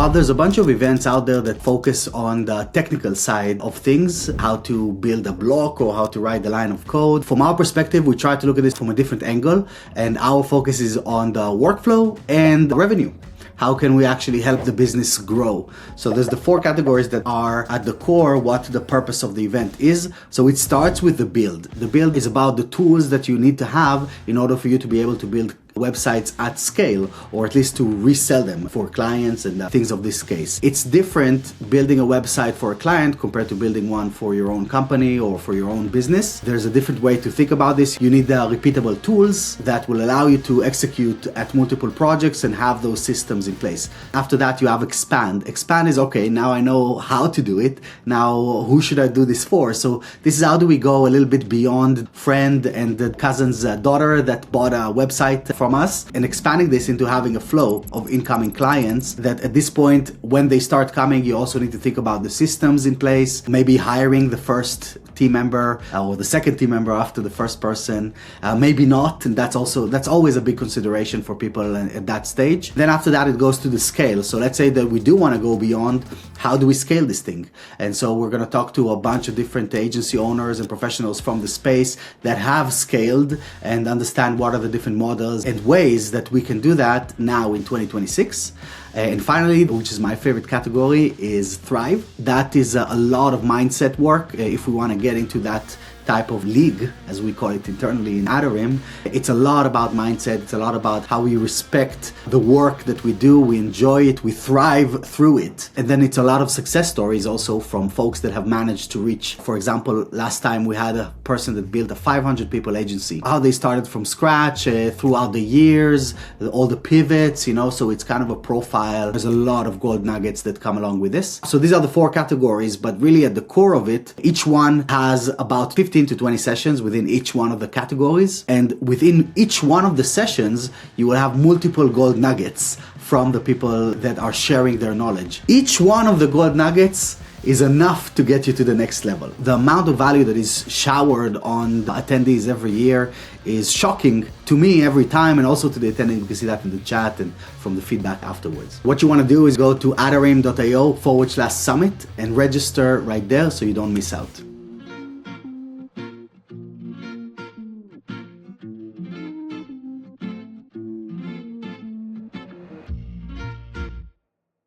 while there's a bunch of events out there that focus on the technical side of things, how to build a block or how to write the line of code, from our perspective, we try to look at this from a different angle, and our focus is on the workflow and the revenue. How can we actually help the business grow? So there's the 4 categories that are at the core what the purpose of the event is. So it starts with the build. The build is about the tools that you need to have in order for you to be able to build websites at scale, or at least to resell them for clients and things of this case. It's different building a website for a client compared to building one for your own company or for your own business. There's a different way to think about this. You need the repeatable tools that will allow you to execute at multiple projects and have those systems in place. After that, you have expand. Expand is, okay, now I know how to do it. Now, who should I do this for? So this is how do we go a little bit beyond friend and the cousin's daughter that bought a website from us, and expanding this into having a flow of incoming clients that at this point, when they start coming, you also need to think about the systems in place, maybe hiring the first team member or the second team member after the first person, maybe not, and that's always a big consideration for people at that stage. Then after that, it goes to the scale. So let's say that we do want to go beyond. How do we scale this thing? And so we're going to talk to a bunch of different agency owners and professionals from the space that have scaled and understand what are the different models and ways that we can do that now in 2026. And finally, which is my favorite category, is Thrive. That is a lot of mindset work. If we want to get into that type of league, as we call it internally in Atarim, it's a lot about mindset. It's a lot about how we respect the work that we do. We enjoy it. We thrive through it. And then it's a lot of success stories also from folks that have managed to reach. For example, last time we had a person that built a 500 people agency. How they started from scratch throughout the years, all the pivots, so it's kind of a profile. There's a lot of gold nuggets that come along with this. So these are the 4 categories, but really at the core of it, each one has about 15 to 20 sessions within each one of the categories. And within each one of the sessions, you will have multiple gold nuggets from the people that are sharing their knowledge. Each one of the gold nuggets is enough to get you to the next level. The amount of value that is showered on the attendees every year is shocking to me every time, and also to the attendees. You can see that in the chat and from the feedback afterwards. What you want to do is go to atarim.io/summit and register right there so you don't miss out.